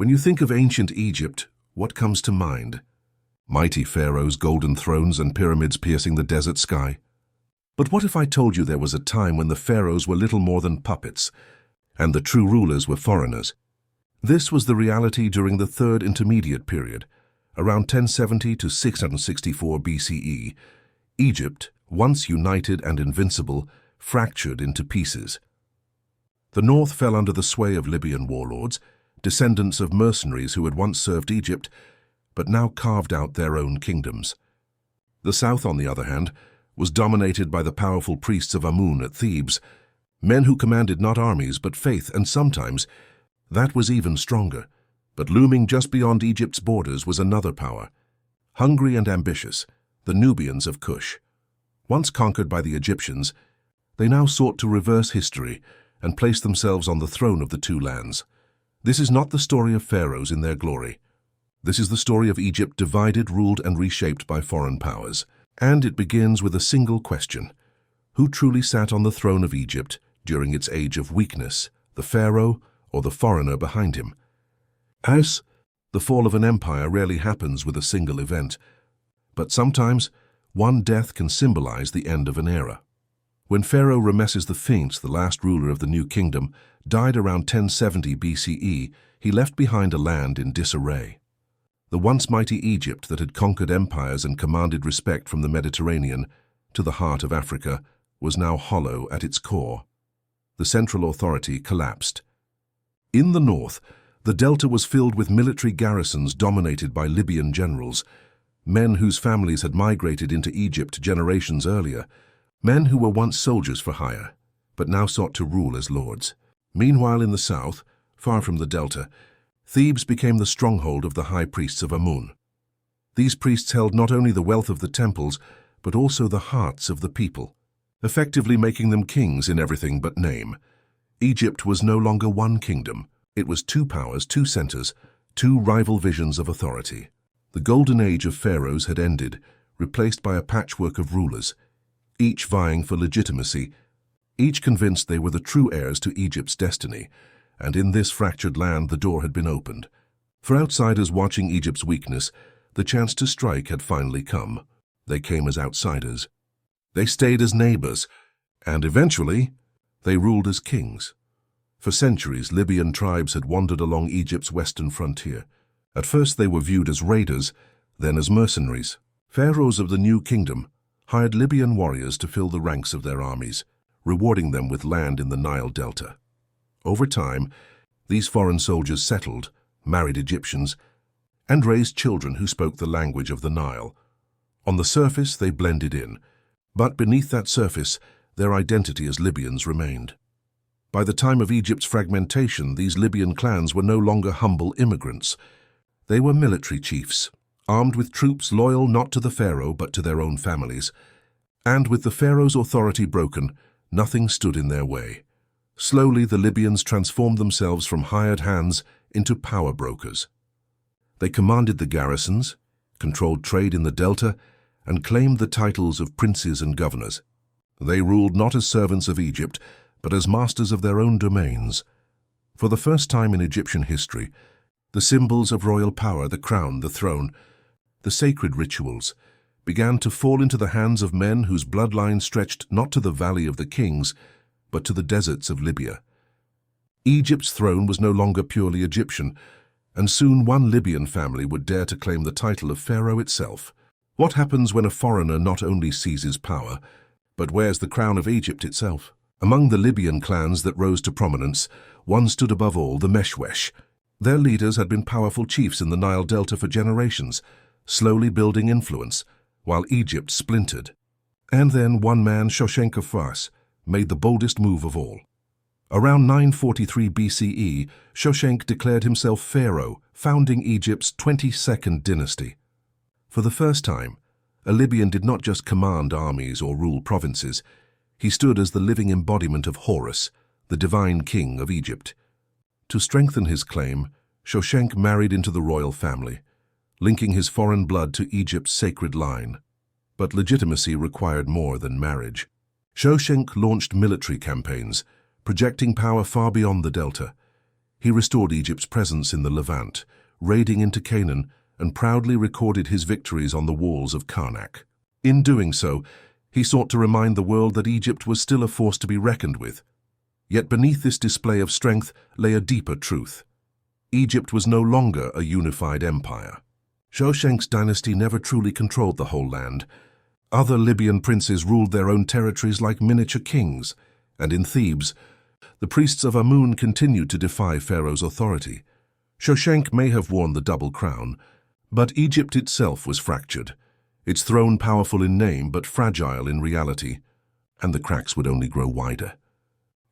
When you think of ancient Egypt, what comes to mind? Mighty pharaohs, golden thrones, and pyramids piercing the desert sky. But what if I told you there was a time when the pharaohs were little more than puppets, and the true rulers were foreigners? This was the reality during the Third Intermediate Period, around 1070 to 664 BCE. Egypt, once united and invincible, fractured into pieces. The north fell under the sway of Libyan warlords, descendants of mercenaries who had once served Egypt, but now carved out their own kingdoms. The south, on the other hand, was dominated by the powerful priests of Amun at Thebes, men who commanded not armies but faith, and sometimes that was even stronger. But looming just beyond Egypt's borders was another power, hungry and ambitious, the Nubians of Kush. Once conquered by the Egyptians, they now sought to reverse history and place themselves on the throne of the two lands. This is not the story of pharaohs in their glory. This is the story of Egypt divided, ruled, and reshaped by foreign powers. And it begins with a single question. Who truly sat on the throne of Egypt during its age of weakness, the pharaoh or the foreigner behind him? As the fall of an empire rarely happens with a single event, but sometimes one death can symbolize the end of an era. When Pharaoh Ramesses V, the last ruler of the New Kingdom, died around 1070 BCE, he left behind a land in disarray. The once mighty Egypt that had conquered empires and commanded respect from the Mediterranean to the heart of Africa was now hollow at its core. The central authority collapsed. In the north, the delta was filled with military garrisons dominated by Libyan generals, men whose families had migrated into Egypt generations earlier, men who were once soldiers for hire, but now sought to rule as lords. Meanwhile, in the south, far from the delta, Thebes became the stronghold of the high priests of Amun. These priests held not only the wealth of the temples, but also the hearts of the people, effectively making them kings in everything but name. Egypt was no longer one kingdom. It was two powers, two centers, two rival visions of authority. The golden age of pharaohs had ended, replaced by a patchwork of rulers, each vying for legitimacy, each convinced they were the true heirs to Egypt's destiny. And in this fractured land the door had been opened. For outsiders watching Egypt's weakness, the chance to strike had finally come. They came as outsiders. They stayed as neighbors, and eventually, they ruled as kings. For centuries, Libyan tribes had wandered along Egypt's western frontier. At first they were viewed as raiders, then as mercenaries. Pharaohs of the New Kingdom hired Libyan warriors to fill the ranks of their armies, rewarding them with land in the Nile Delta. Over time, these foreign soldiers settled, married Egyptians, and raised children who spoke the language of the Nile. On the surface, they blended in, but beneath that surface, their identity as Libyans remained. By the time of Egypt's fragmentation, these Libyan clans were no longer humble immigrants. They were military chiefs, armed with troops loyal not to the pharaoh but to their own families. And with the pharaoh's authority broken, nothing stood in their way. Slowly, the Libyans transformed themselves from hired hands into power brokers. They commanded the garrisons, controlled trade in the delta, and claimed the titles of princes and governors. They ruled not as servants of Egypt, but as masters of their own domains. For the first time in Egyptian history, the symbols of royal power, the crown, the throne, the sacred rituals, began to fall into the hands of men whose bloodline stretched not to the Valley of the Kings, but to the deserts of Libya. Egypt's throne was no longer purely Egyptian, and soon one Libyan family would dare to claim the title of pharaoh itself. What happens when a foreigner not only seizes power, but wears the crown of Egypt itself? Among the Libyan clans that rose to prominence, one stood above all, the Meshwesh. Their leaders had been powerful chiefs in the Nile Delta for generations, slowly building influence, while Egypt splintered. And then one man, Shoshenq of Fars, made the boldest move of all. Around 943 BCE, Shoshenq declared himself pharaoh, founding Egypt's 22nd dynasty. For the first time, a Libyan did not just command armies or rule provinces. He stood as the living embodiment of Horus, the divine king of Egypt. To strengthen his claim, Shoshenq married into the royal family, linking his foreign blood to Egypt's sacred line. But legitimacy required more than marriage. Shoshenq launched military campaigns, projecting power far beyond the delta. He restored Egypt's presence in the Levant, raiding into Canaan, and proudly recorded his victories on the walls of Karnak. In doing so, he sought to remind the world that Egypt was still a force to be reckoned with. Yet beneath this display of strength lay a deeper truth. Egypt was no longer a unified empire. Shoshenq's dynasty never truly controlled the whole land. Other Libyan princes ruled their own territories like miniature kings, and in Thebes, the priests of Amun continued to defy Pharaoh's authority. Shoshenq may have worn the double crown, but Egypt itself was fractured, its throne powerful in name but fragile in reality, and the cracks would only grow wider.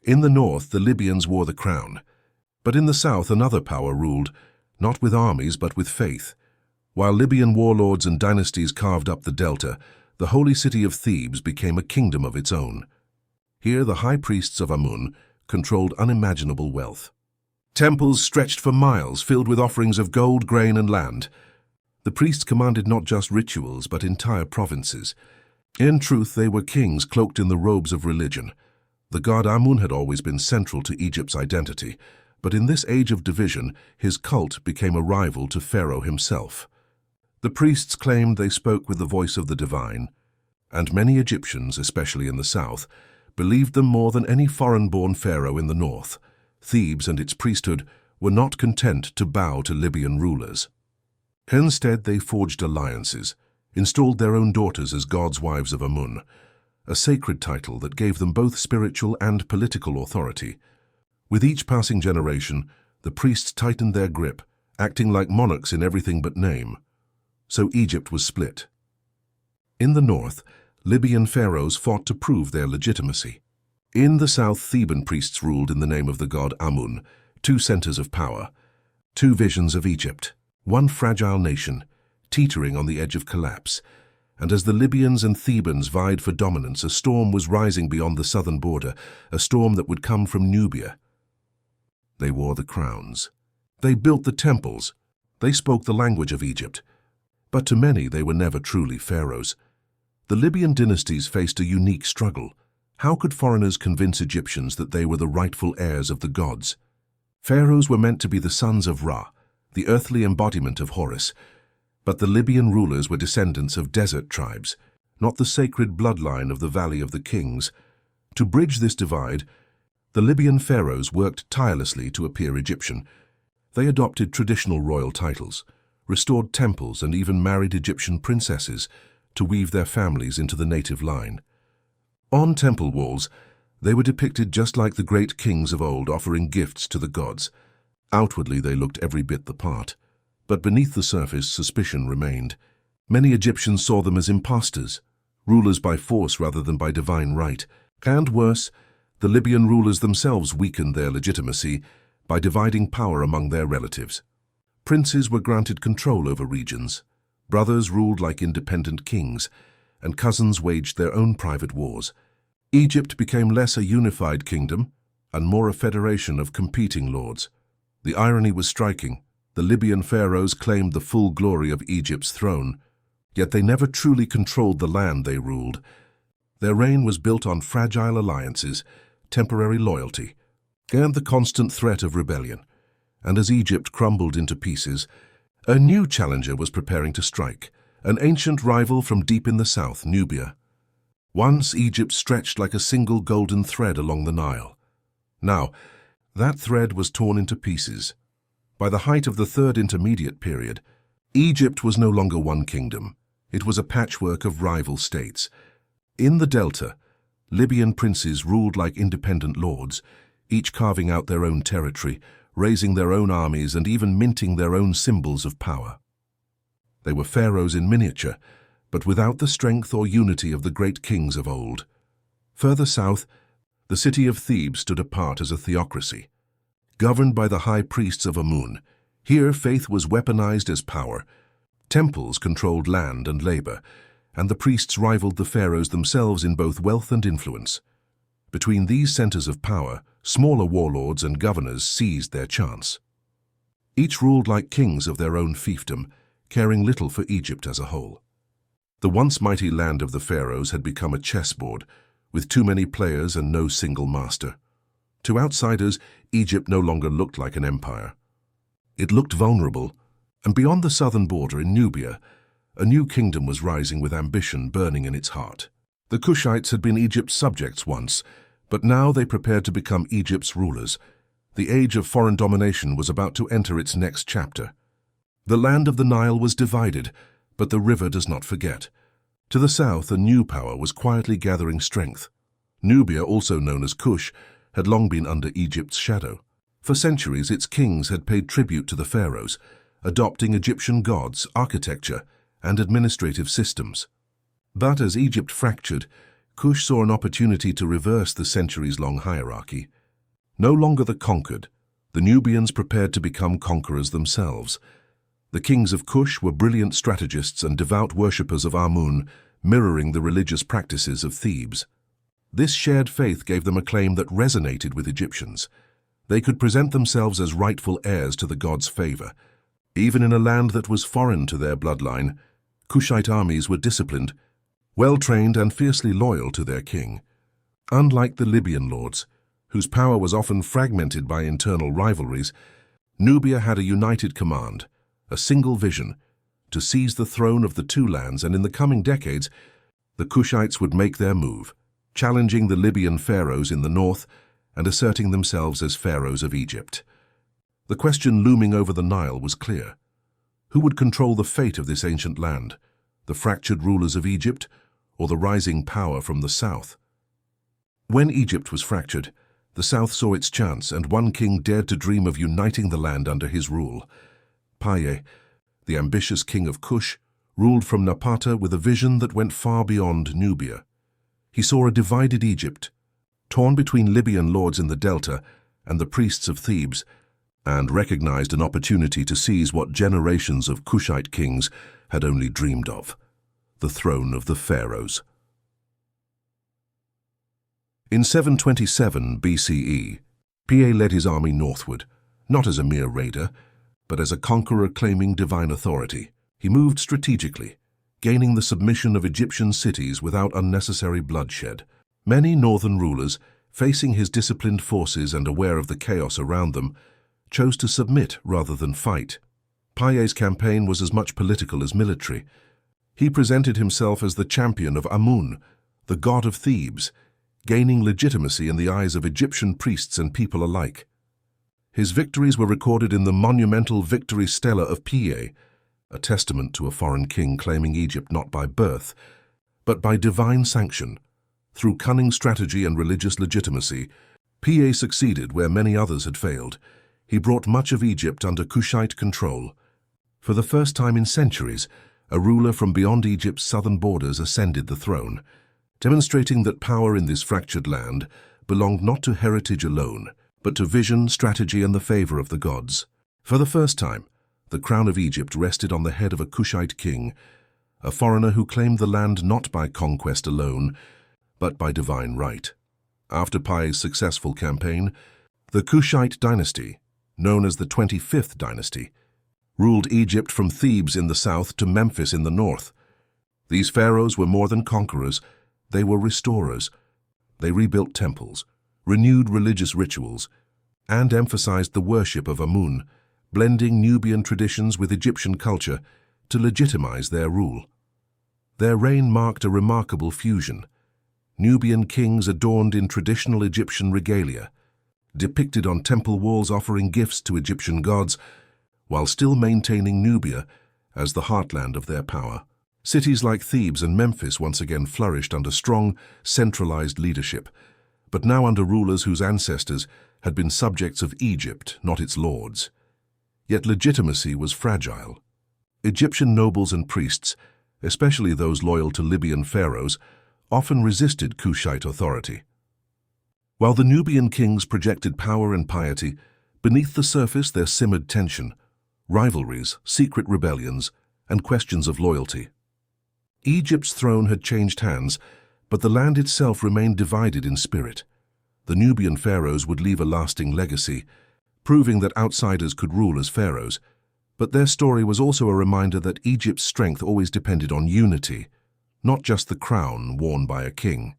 In the north, the Libyans wore the crown, but in the south another power ruled, not with armies but with faith. While Libyan warlords and dynasties carved up the delta, the holy city of Thebes became a kingdom of its own. Here the high priests of Amun controlled unimaginable wealth. Temples stretched for miles, filled with offerings of gold, grain, and land. The priests commanded not just rituals, but entire provinces. In truth, they were kings cloaked in the robes of religion. The god Amun had always been central to Egypt's identity, but in this age of division, his cult became a rival to Pharaoh himself. The priests claimed they spoke with the voice of the divine, and many Egyptians, especially in the south, believed them more than any foreign-born pharaoh in the north. Thebes and its priesthood were not content to bow to Libyan rulers. Instead, they forged alliances, installed their own daughters as gods' wives of Amun, a sacred title that gave them both spiritual and political authority. With each passing generation, the priests tightened their grip, acting like monarchs in everything but name. So Egypt was split. In the north, Libyan pharaohs fought to prove their legitimacy. In the south, Theban priests ruled in the name of the god Amun, two centers of power, two visions of Egypt, one fragile nation, teetering on the edge of collapse. And as the Libyans and Thebans vied for dominance, a storm was rising beyond the southern border, a storm that would come from Nubia. They wore the crowns. They built the temples. They spoke the language of Egypt. But to many, they were never truly pharaohs. The Libyan dynasties faced a unique struggle. How could foreigners convince Egyptians that they were the rightful heirs of the gods? Pharaohs were meant to be the sons of Ra, the earthly embodiment of Horus, but the Libyan rulers were descendants of desert tribes, not the sacred bloodline of the Valley of the Kings. To bridge this divide, the Libyan pharaohs worked tirelessly to appear Egyptian. They adopted traditional royal titles, restored temples, and even married Egyptian princesses to weave their families into the native line. On temple walls, they were depicted just like the great kings of old, offering gifts to the gods. Outwardly, they looked every bit the part, but beneath the surface, suspicion remained. Many Egyptians saw them as impostors, rulers by force rather than by divine right. And worse, the Libyan rulers themselves weakened their legitimacy by dividing power among their relatives. Princes were granted control over regions, brothers ruled like independent kings, and cousins waged their own private wars. Egypt became less a unified kingdom and more a federation of competing lords. The irony was striking. The Libyan pharaohs claimed the full glory of Egypt's throne, yet they never truly controlled the land they ruled. Their reign was built on fragile alliances, temporary loyalty, and the constant threat of rebellion. And as Egypt crumbled into pieces, a new challenger was preparing to strike, an ancient rival from deep in the south, Nubia. Once Egypt stretched like a single golden thread along the Nile. Now, that thread was torn into pieces. By the height of the Third Intermediate Period, Egypt was no longer one kingdom. It was a patchwork of rival states. In the Delta, Libyan princes ruled like independent lords, each carving out their own territory, raising their own armies, and even minting their own symbols of power. They were pharaohs in miniature, but without the strength or unity of the great kings of old. Further south, the city of Thebes stood apart as a theocracy, governed by the high priests of Amun. Here, faith was weaponized as power. Temples controlled land and labor, and the priests rivaled the pharaohs themselves in both wealth and influence. Between these centers of power, smaller warlords and governors seized their chance. Each ruled like kings of their own fiefdom, caring little for Egypt as a whole. The once mighty land of the pharaohs had become a chessboard, with too many players and no single master. To outsiders, Egypt no longer looked like an empire. It looked vulnerable, and beyond the southern border in Nubia, a new kingdom was rising with ambition burning in its heart. The Kushites had been Egypt's subjects once, but now they prepared to become Egypt's rulers. The age of foreign domination was about to enter its next chapter. The land of the Nile was divided, but the river does not forget. To the south, a new power was quietly gathering strength. Nubia, also known as Kush, had long been under Egypt's shadow. For centuries, its kings had paid tribute to the pharaohs, adopting Egyptian gods, architecture, and administrative systems. But as Egypt fractured, Kush saw an opportunity to reverse the centuries-long hierarchy. No longer the conquered, the Nubians prepared to become conquerors themselves. The kings of Kush were brilliant strategists and devout worshippers of Amun, mirroring the religious practices of Thebes. This shared faith gave them a claim that resonated with Egyptians. They could present themselves as rightful heirs to the gods' favor. Even in a land that was foreign to their bloodline, Kushite armies were disciplined, well-trained and fiercely loyal to their king. Unlike the Libyan lords, whose power was often fragmented by internal rivalries, Nubia had a united command, a single vision, to seize the throne of the two lands, and in the coming decades, the Kushites would make their move, challenging the Libyan pharaohs in the north and asserting themselves as pharaohs of Egypt. The question looming over the Nile was clear. Who would control the fate of this ancient land, the fractured rulers of Egypt or the rising power from the south? When Egypt was fractured, the south saw its chance, and one king dared to dream of uniting the land under his rule. Paye, the ambitious king of Kush, ruled from Napata with a vision that went far beyond Nubia. He saw a divided Egypt, torn between Libyan lords in the delta and the priests of Thebes, and recognized an opportunity to seize what generations of Kushite kings had only dreamed of: the throne of the pharaohs. In 727 BCE, Pa led his army northward, not as a mere raider, but as a conqueror claiming divine authority. He moved strategically, gaining the submission of Egyptian cities without unnecessary bloodshed. Many northern rulers, facing his disciplined forces and aware of the chaos around them, chose to submit rather than fight. Paye's campaign was as much political as military. He presented himself as the champion of Amun, the god of Thebes, gaining legitimacy in the eyes of Egyptian priests and people alike. His victories were recorded in the monumental Victory Stela of Pa, a testament to a foreign king claiming Egypt not by birth, but by divine sanction. Through cunning strategy and religious legitimacy, Pa succeeded where many others had failed. He brought much of Egypt under Kushite control. For the first time in centuries, a ruler from beyond Egypt's southern borders ascended the throne, demonstrating that power in this fractured land belonged not to heritage alone, but to vision, strategy, and the favor of the gods. For the first time, the crown of Egypt rested on the head of a Kushite king, a foreigner who claimed the land not by conquest alone, but by divine right. After Pa's successful campaign, the Kushite dynasty, known as the 25th dynasty, ruled Egypt from Thebes in the south to Memphis in the north. These pharaohs were more than conquerors, they were restorers. They rebuilt temples, renewed religious rituals, and emphasized the worship of Amun, blending Nubian traditions with Egyptian culture to legitimize their rule. Their reign marked a remarkable fusion. Nubian kings adorned in traditional Egyptian regalia, depicted on temple walls offering gifts to Egyptian gods, while still maintaining Nubia as the heartland of their power. Cities like Thebes and Memphis once again flourished under strong, centralized leadership, but now under rulers whose ancestors had been subjects of Egypt, not its lords. Yet legitimacy was fragile. Egyptian nobles and priests, especially those loyal to Libyan pharaohs, often resisted Kushite authority. While the Nubian kings projected power and piety, beneath the surface there simmered tension, rivalries, secret rebellions, and questions of loyalty. Egypt's throne had changed hands, but the land itself remained divided in spirit. The Nubian pharaohs would leave a lasting legacy, proving that outsiders could rule as pharaohs, but their story was also a reminder that Egypt's strength always depended on unity, not just the crown worn by a king.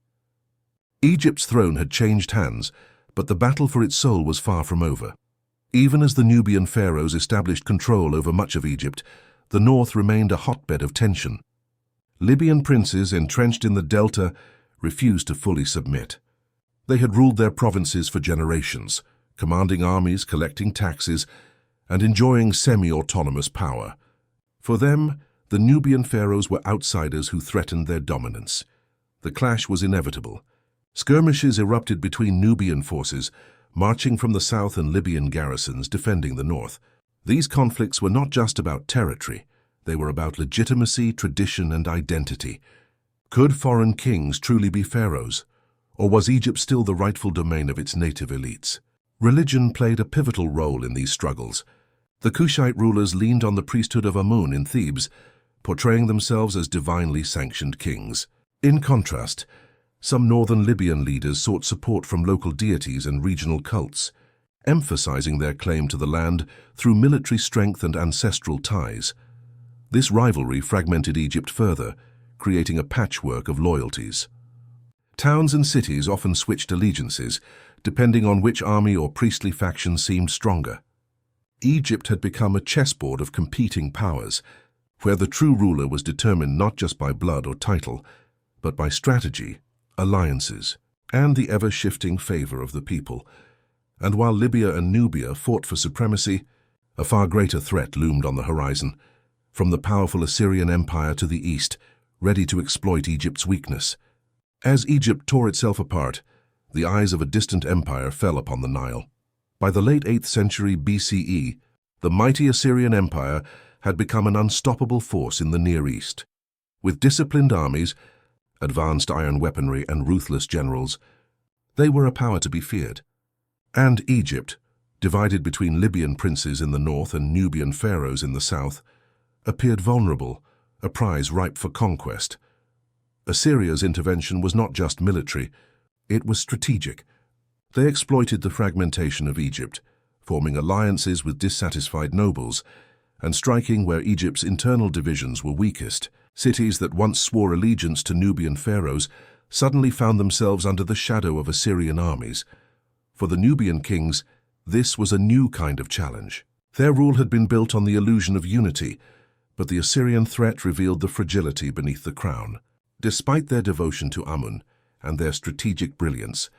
Egypt's throne had changed hands, But the battle for its soul was far from over. Even as the Nubian pharaohs established control over much of Egypt, the north remained a hotbed of tension. Libyan princes entrenched in the delta refused to fully submit. They had ruled their provinces for generations, commanding armies, collecting taxes, and enjoying semi-autonomous power. For them, the Nubian pharaohs were outsiders who threatened their dominance. The clash was inevitable. Skirmishes erupted between Nubian forces, marching from the south, and Libyan garrisons defending the north. These conflicts were not just about territory. They were about legitimacy, tradition, and identity. Could foreign kings truly be pharaohs? Or was Egypt still the rightful domain of its native elites? Religion played a pivotal role in these struggles. The Kushite rulers leaned on the priesthood of Amun in Thebes, portraying themselves as divinely sanctioned kings. In contrast, some northern Libyan leaders sought support from local deities and regional cults, emphasizing their claim to the land through military strength and ancestral ties. This rivalry fragmented Egypt further, creating a patchwork of loyalties. Towns and cities often switched allegiances, depending on which army or priestly faction seemed stronger. Egypt had become a chessboard of competing powers, where the true ruler was determined not just by blood or title, but by strategy, alliances, and the ever-shifting favor of the people. And while Libya and Nubia fought for supremacy, a far greater threat loomed on the horizon, from the powerful Assyrian Empire to the east, ready to exploit Egypt's weakness. As Egypt tore itself apart, the eyes of a distant empire fell upon the Nile. By the late 8th century BCE, the mighty Assyrian Empire had become an unstoppable force in the Near East. With disciplined armies, advanced iron weaponry, and ruthless generals, they were a power to be feared. And Egypt, divided between Libyan princes in the north and Nubian pharaohs in the south, appeared vulnerable, a prize ripe for conquest. Assyria's intervention was not just military, it was strategic. They exploited the fragmentation of Egypt, forming alliances with dissatisfied nobles, and striking where Egypt's internal divisions were weakest. Cities that once swore allegiance to Nubian pharaohs suddenly found themselves under the shadow of Assyrian armies. For the Nubian kings, this was a new kind of challenge. Their rule had been built on the illusion of unity, but the Assyrian threat revealed the fragility beneath the crown. Despite their devotion to Amun and their strategic brilliance,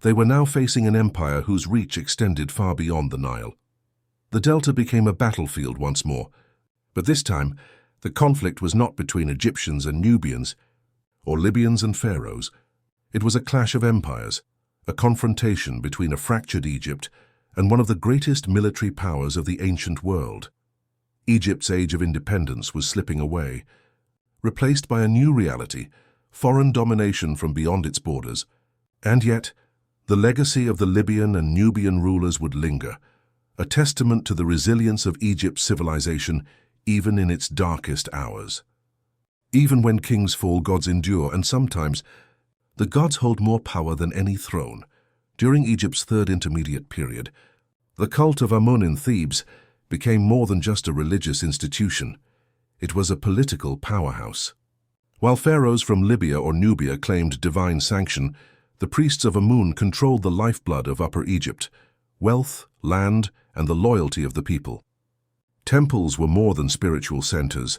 they were now facing an empire whose reach extended far beyond the Nile. The Delta became a battlefield once more, but this time, the conflict was not between Egyptians and Nubians, or Libyans and pharaohs. It was a clash of empires, a confrontation between a fractured Egypt and one of the greatest military powers of the ancient world. Egypt's age of independence was slipping away, replaced by a new reality, foreign domination from beyond its borders. And yet, the legacy of the Libyan and Nubian rulers would linger, a testament to the resilience of Egypt's civilization even in its darkest hours. Even when kings fall, gods endure, and sometimes the gods hold more power than any throne. During Egypt's third intermediate period, the cult of Amun in Thebes became more than just a religious institution. It was a political powerhouse. While pharaohs from Libya or Nubia claimed divine sanction, the priests of Amun controlled the lifeblood of Upper Egypt, wealth, land, and the loyalty of the people. Temples were more than spiritual centers.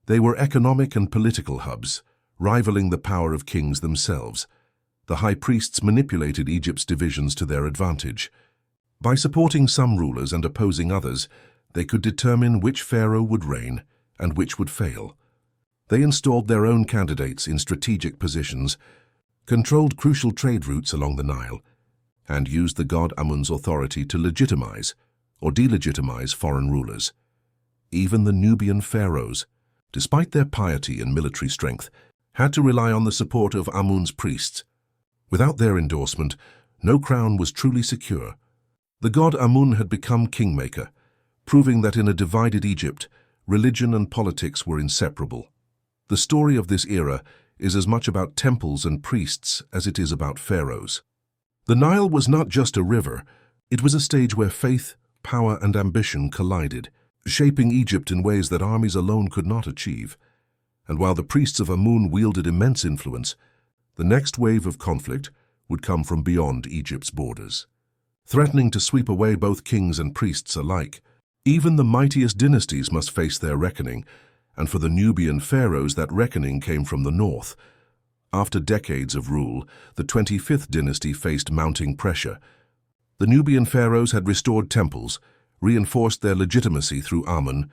They were economic and political hubs, rivaling the power of kings themselves. The high priests manipulated Egypt's divisions to their advantage. By supporting some rulers and opposing others, they could determine which pharaoh would reign and which would fail. They installed their own candidates in strategic positions, controlled crucial trade routes along the Nile, and used the god Amun's authority to legitimize or delegitimize foreign rulers. Even the Nubian pharaohs, despite their piety and military strength, had to rely on the support of Amun's priests. Without their endorsement, no crown was truly secure. The god Amun had become kingmaker, proving that in a divided Egypt, religion and politics were inseparable. The story of this era is as much about temples and priests as it is about pharaohs. The Nile was not just a river, it was a stage where faith, power, and ambition collided, shaping Egypt in ways that armies alone could not achieve. And while the priests of Amun wielded immense influence, the next wave of conflict would come from beyond Egypt's borders, threatening to sweep away both kings and priests alike. Even the mightiest dynasties must face their reckoning, and for the Nubian pharaohs that reckoning came from the north. After decades of rule, the 25th dynasty faced mounting pressure. The Nubian pharaohs had restored temples, reinforced their legitimacy through Amun,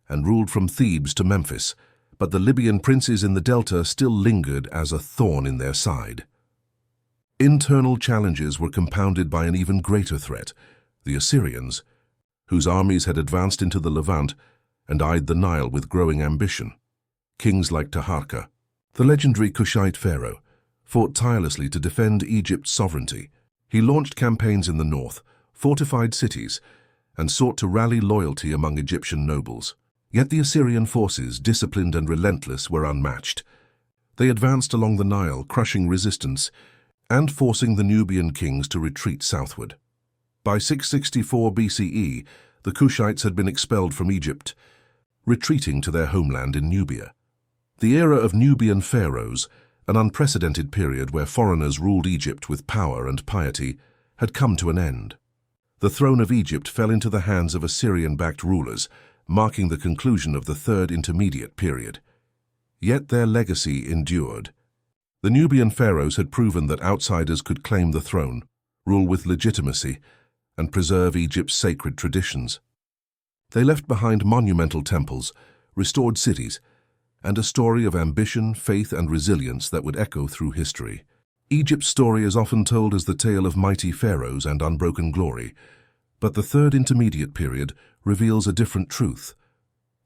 and ruled from Thebes to Memphis, but the Libyan princes in the delta still lingered as a thorn in their side. Internal challenges were compounded by an even greater threat, the Assyrians, whose armies had advanced into the Levant and eyed the Nile with growing ambition. Kings like Taharqa, the legendary Kushite pharaoh, fought tirelessly to defend Egypt's sovereignty. He launched campaigns in the north, fortified cities, and sought to rally loyalty among Egyptian nobles. Yet the Assyrian forces, disciplined and relentless, were unmatched. They advanced along the Nile, crushing resistance and forcing the Nubian kings to retreat southward. By 664 BCE, the Kushites had been expelled from Egypt, retreating to their homeland in Nubia. The era of Nubian pharaohs, an unprecedented period where foreigners ruled Egypt with power and piety, had come to an end. The throne of Egypt fell into the hands of Assyrian-backed rulers, marking the conclusion of the Third Intermediate Period. Yet their legacy endured. The Nubian pharaohs had proven that outsiders could claim the throne, rule with legitimacy, and preserve Egypt's sacred traditions. They left behind monumental temples, restored cities, and a story of ambition, faith, and resilience that would echo through history. Egypt's story is often told as the tale of mighty pharaohs and unbroken glory, but the Third Intermediate Period reveals a different truth.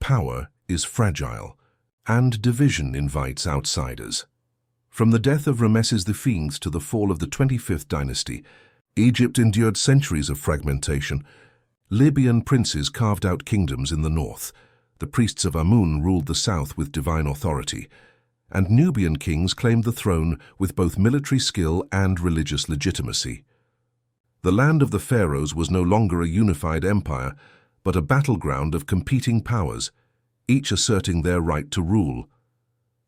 Power is fragile, and division invites outsiders. From the death of Rameses V to the fall of the 25th dynasty, Egypt endured centuries of fragmentation. Libyan princes carved out kingdoms in the north. The priests of Amun ruled the south with divine authority, and Nubian kings claimed the throne with both military skill and religious legitimacy. The land of the pharaohs was no longer a unified empire, but a battleground of competing powers, each asserting their right to rule.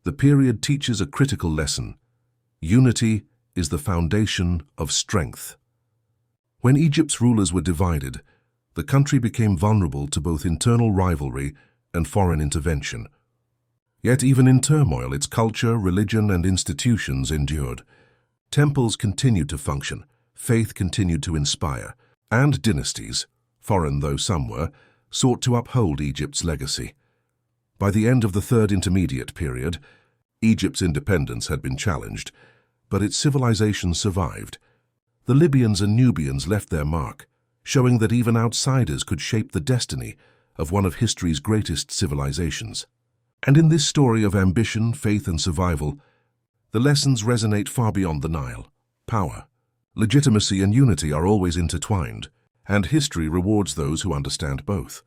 The period teaches a critical lesson. Unity is the foundation of strength. When Egypt's rulers were divided, the country became vulnerable to both internal rivalry and foreign intervention. Yet even in turmoil, its culture, religion, and institutions endured. Temples continued to function, faith continued to inspire, and dynasties, foreign though some were, sought to uphold Egypt's legacy. By the end of the Third Intermediate Period, Egypt's independence had been challenged, but its civilization survived. The Libyans and Nubians left their mark, showing that even outsiders could shape the destiny of one of history's greatest civilizations. And in this story of ambition, faith, and survival, the lessons resonate far beyond the Nile. Power, legitimacy, and unity are always intertwined, and history rewards those who understand both.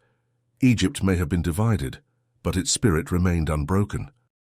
Egypt may have been divided, but its spirit remained unbroken.